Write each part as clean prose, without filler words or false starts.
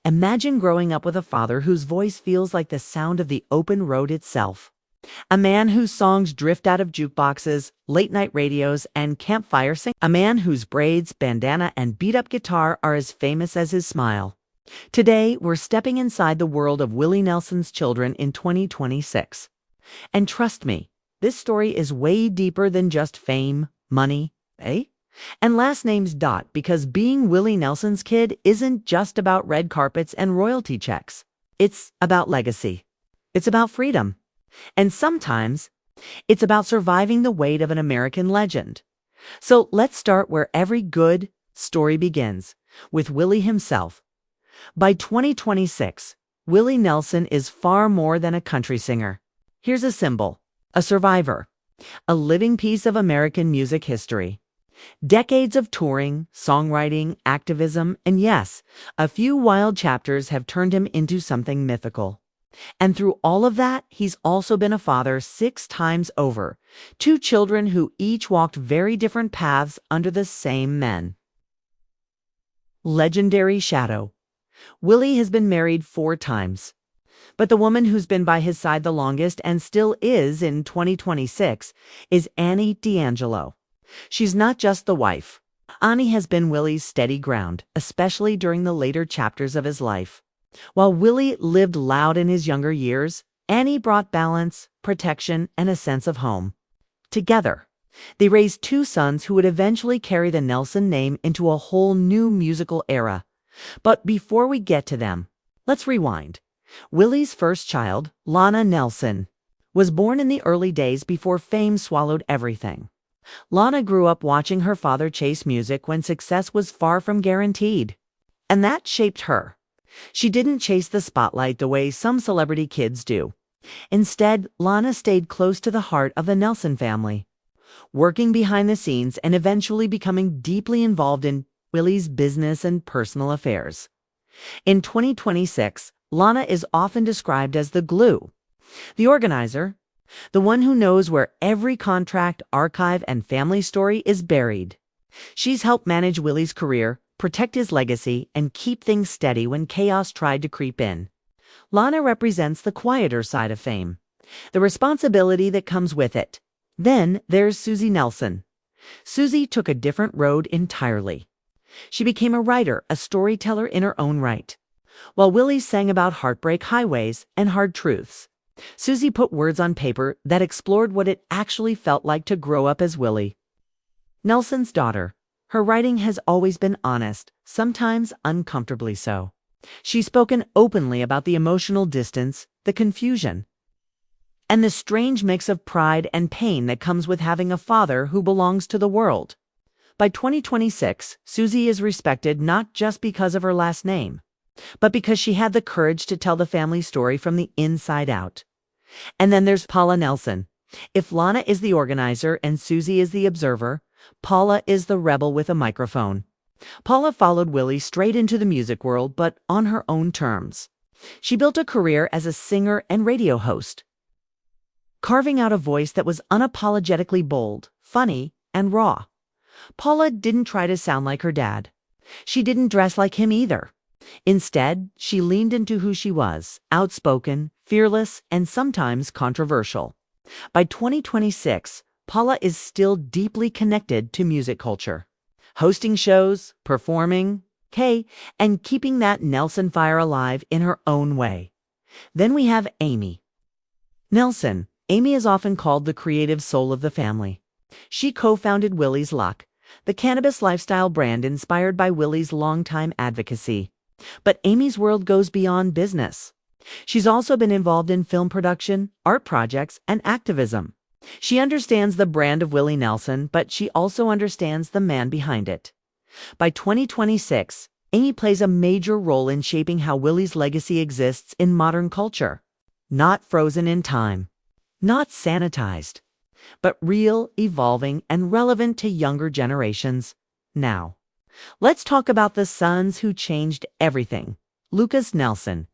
Imagine growing up with a father whose voice feels like the sound of the open road itself. A man whose songs drift out of jukeboxes, late-night radios, and campfire sing. A man whose braids, bandana, and beat-up guitar are as famous as his smile. Today, we're stepping inside the world of Willie Nelson's children in 2026. And trust me, this story is way deeper than just fame, money, and last names because being Willie Nelson's kid isn't just about red carpets and royalty checks. It's about legacy. It's about freedom. And sometimes, it's about surviving the weight of an American legend. So let's start where every good story begins, with Willie himself. By 2026, Willie Nelson is far more than a country singer. Here's a symbol, a survivor, a living piece of American music history. Decades of touring, songwriting, activism, and yes, a few wild chapters have turned him into something mythical. And through all of that, he's also been a father 6 times over, 2 children who each walked very different paths under the same men. Legendary shadow. Willie has been married 4 times. But the woman who's been by his side the longest and still is in 2026 is Annie D'Angelo. She's not just the wife. Annie has been Willie's steady ground, especially during the later chapters of his life. While Willie lived loud in his younger years, Annie brought balance, protection, and a sense of home. Together, they raised 2 sons who would eventually carry the Nelson name into a whole new musical era. But before we get to them, let's rewind. Willie's first child, Lana Nelson, was born in the early days before fame swallowed everything. Lana grew up watching her father chase music when success was far from guaranteed. And that shaped her. She didn't chase the spotlight the way some celebrity kids do. Instead, Lana stayed close to the heart of the Nelson family, working behind the scenes and eventually becoming deeply involved in Willie's business and personal affairs. In 2026, Lana is often described as the glue, the organizer, the one who knows where every contract, archive, and family story is buried. She's helped manage Willie's career, protect his legacy, and keep things steady when chaos tried to creep in. Lana represents the quieter side of fame, the responsibility that comes with it. Then there's Susie Nelson. Susie took a different road entirely. She became a writer, a storyteller in her own right. While Willie sang about heartbreak highways and hard truths, Susie put words on paper that explored what it actually felt like to grow up as Willie. Nelson's daughter. Her writing has always been honest, sometimes uncomfortably so. She's spoken openly about the emotional distance, the confusion, and the strange mix of pride and pain that comes with having a father who belongs to the world. By 2026, Susie is respected not just because of her last name, but because she had the courage to tell the family story from the inside out. And then there's Paula Nelson. If Lana is the organizer and Susie is the observer, Paula is the rebel with a microphone. Paula followed Willie straight into the music world, but on her own terms. She built a career as a singer and radio host, carving out a voice that was unapologetically bold, funny, and raw. Paula didn't try to sound like her dad. She didn't dress like him either. Instead, she leaned into who she was, outspoken, fearless, and sometimes controversial. By 2026, Paula is still deeply connected to music culture, hosting shows, performing, and keeping that Nelson fire alive in her own way. Then we have Amy Nelson. Amy is often called the creative soul of the family. She co-founded Willie's Luck, the cannabis lifestyle brand inspired by Willie's longtime advocacy. But Amy's world goes beyond business. She's also been involved in film production, art projects, and activism. She understands the brand of Willie Nelson, but she also understands the man behind it. By 2026, Amy plays a major role in shaping how Willie's legacy exists in modern culture. Not frozen in time, not sanitized, but real, evolving, and relevant to younger generations now. Let's talk about the sons who changed everything. Lucas Nelson.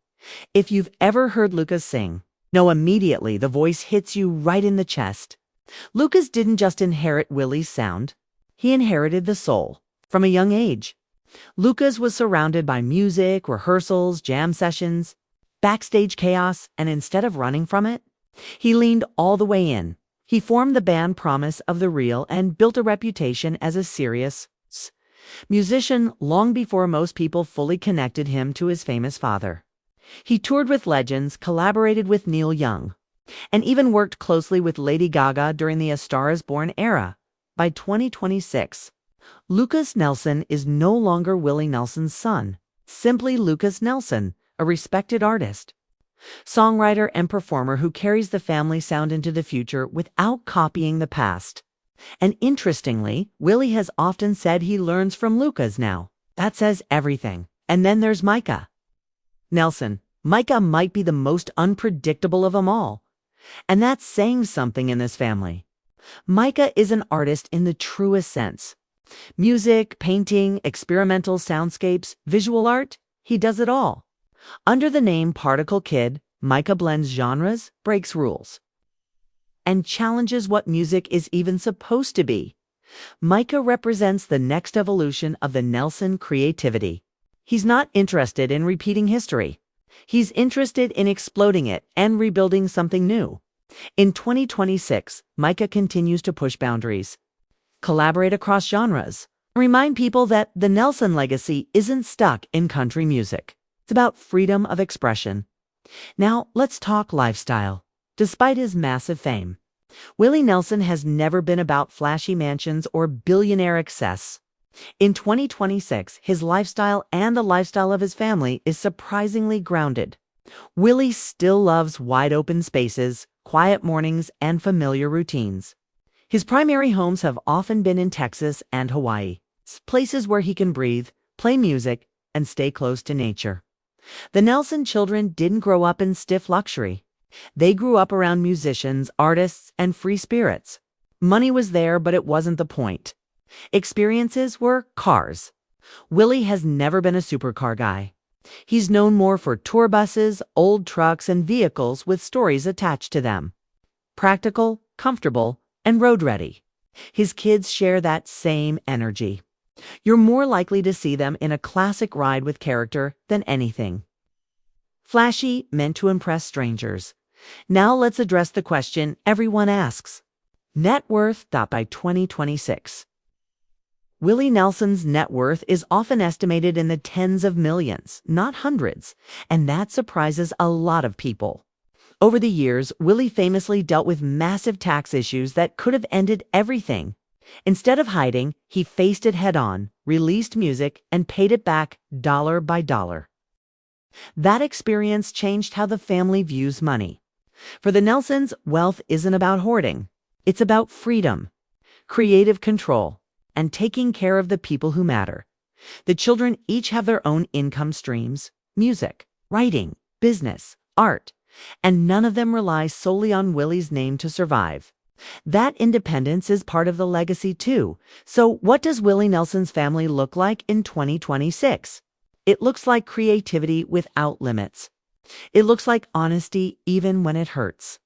If you've ever heard Lucas sing, know immediately the voice hits you right in the chest. Lucas didn't just inherit Willie's sound. He inherited the soul. From a young age, Lucas was surrounded by music, rehearsals, jam sessions, backstage chaos, and instead of running from it, he leaned all the way in. He formed the band Promise of the Real and built a reputation as a serious musician long before most people fully connected him to his famous father. He toured with legends, collaborated with Neil Young, and even worked closely with Lady Gaga during the A Star is Born era. By 2026, Lucas Nelson is no longer Willie Nelson's son, simply Lucas Nelson, a respected artist, songwriter, and performer who carries the family sound into the future without copying the past. And interestingly, Willie has often said he learns from Lucas now. That says everything. And then there's Micah Nelson. Micah might be the most unpredictable of them all. And that's saying something in this family. Micah is an artist in the truest sense. Music, painting, experimental soundscapes, visual art, he does it all. Under the name Particle Kid, Micah blends genres, breaks rules, and challenges what music is even supposed to be. Micah represents the next evolution of the Nelson creativity. He's not interested in repeating history. He's interested in exploding it and rebuilding something new. In 2026, Micah continues to push boundaries, collaborate across genres, and remind people that the Nelson legacy isn't stuck in country music. It's about freedom of expression. Now, let's talk lifestyle. Despite his massive fame, Willie Nelson has never been about flashy mansions or billionaire excess. In 2026, his lifestyle and the lifestyle of his family is surprisingly grounded. Willie still loves wide-open spaces, quiet mornings, and familiar routines. His primary homes have often been in Texas and Hawaii, places where he can breathe, play music, and stay close to nature. The Nelson children didn't grow up in stiff luxury. They grew up around musicians, artists, and free spirits. Money was there, but it wasn't the point. Experiences were cars. Willie has never been a supercar guy. He's known more for tour buses, old trucks, and vehicles with stories attached to them. Practical, comfortable, and road-ready. His kids share that same energy. You're more likely to see them in a classic ride with character than anything flashy, meant to impress strangers. Now let's address the question everyone asks. Net worth. By 2026. Willie Nelson's net worth is often estimated in the tens of millions, not hundreds, and that surprises a lot of people. Over the years, Willie famously dealt with massive tax issues that could have ended everything. Instead of hiding, he faced it head-on, released music, and paid it back dollar by dollar. That experience changed how the family views money. For the Nelsons, wealth isn't about hoarding. It's about freedom, creative control, and taking care of the people who matter. The children each have their own income streams: music, writing, business, art, and none of them rely solely on Willie's name to survive. That independence is part of the legacy too. So what does Willie Nelson's family look like in 2026? It looks like creativity without limits. It looks like honesty even when it hurts.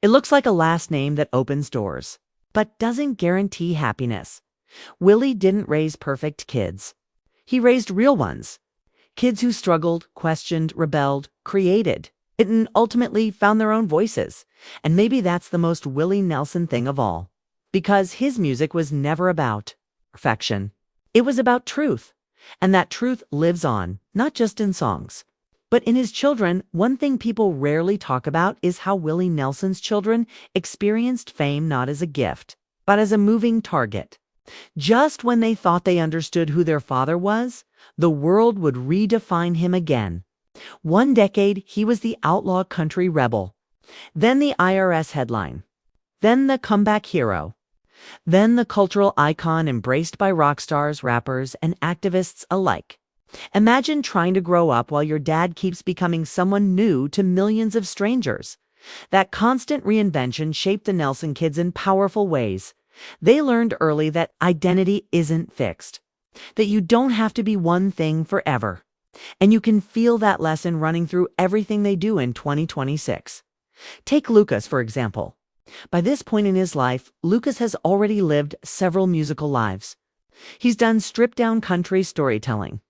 It looks like a last name that opens doors, but doesn't guarantee happiness. Willie didn't raise perfect kids. He raised real ones. Kids who struggled, questioned, rebelled, created, and ultimately found their own voices. And maybe that's the most Willie Nelson thing of all. Because his music was never about perfection. It was about truth. And that truth lives on, not just in songs, but in his children. One thing people rarely talk about is how Willie Nelson's children experienced fame not as a gift, but as a moving target. Just when they thought they understood who their father was, the world would redefine him again. One decade, he was the outlaw country rebel. Then the IRS headline. Then the comeback hero. Then the cultural icon embraced by rock stars, rappers, and activists alike. Imagine trying to grow up while your dad keeps becoming someone new to millions of strangers. That constant reinvention shaped the Nelson kids in powerful ways. They learned early that identity isn't fixed, that you don't have to be one thing forever. And you can feel that lesson running through everything they do in 2026. Take Lucas, for example. By this point in his life, Lucas has already lived several musical lives. He's done stripped-down country storytelling.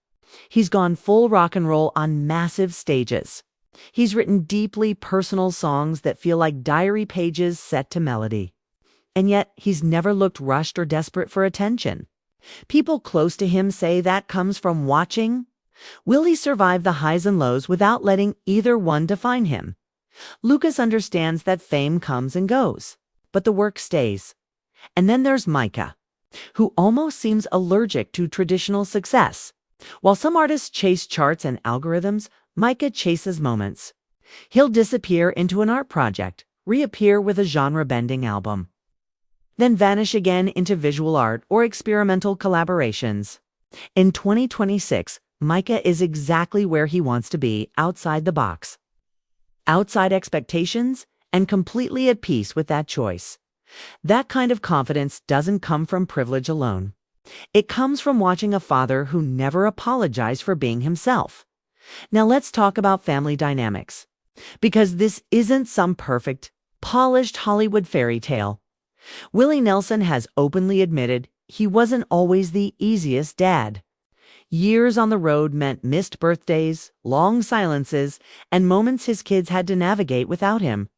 He's gone full rock and roll on massive stages. He's written deeply personal songs that feel like diary pages set to melody. And yet, he's never looked rushed or desperate for attention. People close to him say that comes from watching. Willie survived the highs and lows without letting either one define him. Lucas understands that fame comes and goes, but the work stays. And then there's Micah, who almost seems allergic to traditional success. While some artists chase charts and algorithms, Micah chases moments. He'll disappear into an art project, reappear with a genre-bending album, then vanish again into visual art or experimental collaborations. In 2026, Micah is exactly where he wants to be, outside the box, outside expectations, and completely at peace with that choice. That kind of confidence doesn't come from privilege alone. It comes from watching a father who never apologized for being himself. Now let's talk about family dynamics, because this isn't some perfect, polished Hollywood fairy tale. Willie Nelson has openly admitted he wasn't always the easiest dad. Years on the road meant missed birthdays, long silences, and moments his kids had to navigate without him.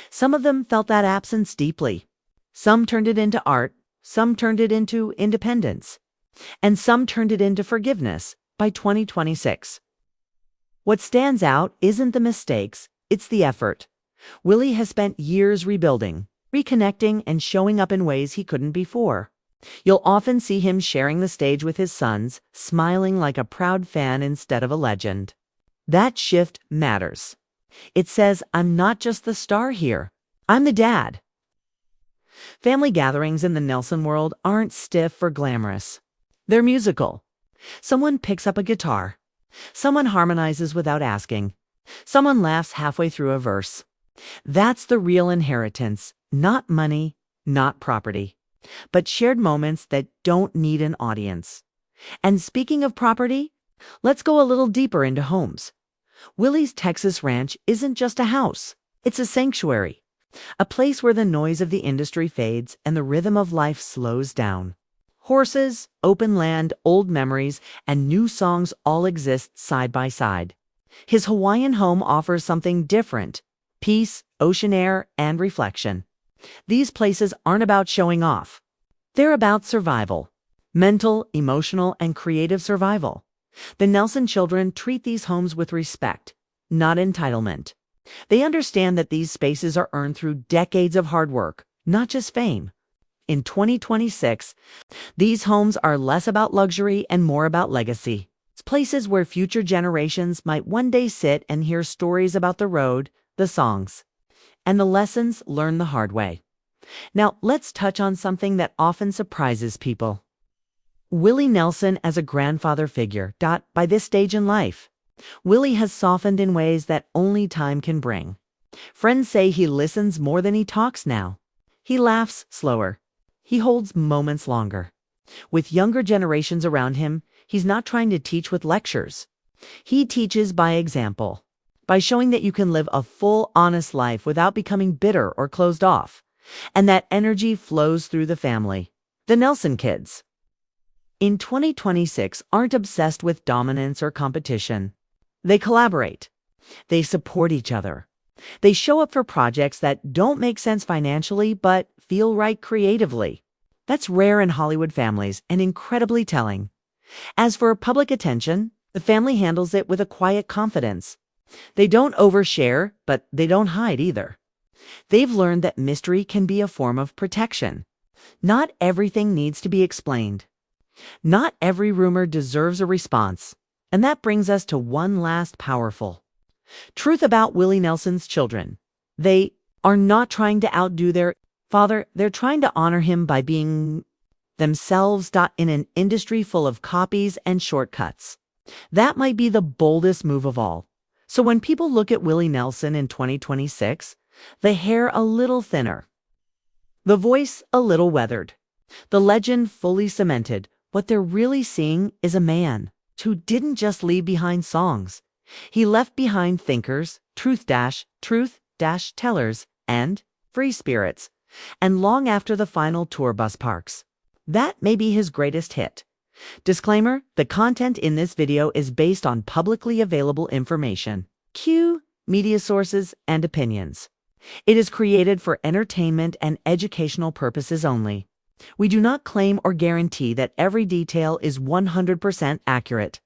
Some of them felt that absence deeply. Some turned it into art, some turned it into independence, and some turned it into forgiveness by 2026. What stands out isn't the mistakes, it's the effort. Willie has spent years rebuilding, reconnecting, and showing up in ways he couldn't before. You'll often see him sharing the stage with his sons, smiling like a proud fan instead of a legend. That shift matters. It says, I'm not just the star here, I'm the dad. Family gatherings in the Nelson world aren't stiff or glamorous. They're musical. Someone picks up a guitar. Someone harmonizes without asking. Someone laughs halfway through a verse. That's the real inheritance, not money, not property, but shared moments that don't need an audience. And speaking of property, let's go a little deeper into homes. Willie's Texas ranch isn't just a house. It's a sanctuary. A place where the noise of the industry fades and the rhythm of life slows down. Horses, open land, old memories, and new songs all exist side by side. His Hawaiian home offers something different: peace, ocean air, and reflection. These places aren't about showing off. They're about survival. Mental, emotional, and creative survival. The Nelson children treat these homes with respect, not entitlement. They understand that these spaces are earned through decades of hard work, not just fame. In 2026, these homes are less about luxury and more about legacy. It's places where future generations might one day sit and hear stories about the road, the songs, and the lessons learned the hard way. Now, let's touch on something that often surprises people. Willie Nelson as a grandfather figure. By this stage in life, Willie has softened in ways that only time can bring. Friends say he listens more than he talks now. He laughs slower. He holds moments longer. With younger generations around him, he's not trying to teach with lectures. He teaches by example, by showing that you can live a full, honest life without becoming bitter or closed off. And that energy flows through the family. The Nelson kids, in 2026, aren't obsessed with dominance or competition. They collaborate. They support each other. They show up for projects that don't make sense financially but feel right creatively. That's rare in Hollywood families and incredibly telling. As for public attention, the family handles it with a quiet confidence. They don't overshare, but they don't hide either. They've learned that mystery can be a form of protection. Not everything needs to be explained. Not every rumor deserves a response. And that brings us to one last powerful truth about Willie Nelson's children. They are not trying to outdo their father. They're trying to honor him by being themselves in an industry full of copies and shortcuts. That might be the boldest move of all. So when people look at Willie Nelson in 2026, the hair a little thinner, the voice a little weathered, the legend fully cemented, what they're really seeing is a man who didn't just leave behind songs. He left behind thinkers, truth-tellers, and free spirits. And long after the final tour bus parks, That may be his greatest hit. Disclaimer: the content in this video is based on publicly available information. Cue media sources and opinions. It is created for entertainment and educational purposes only. We do not claim or guarantee that every detail is 100% accurate.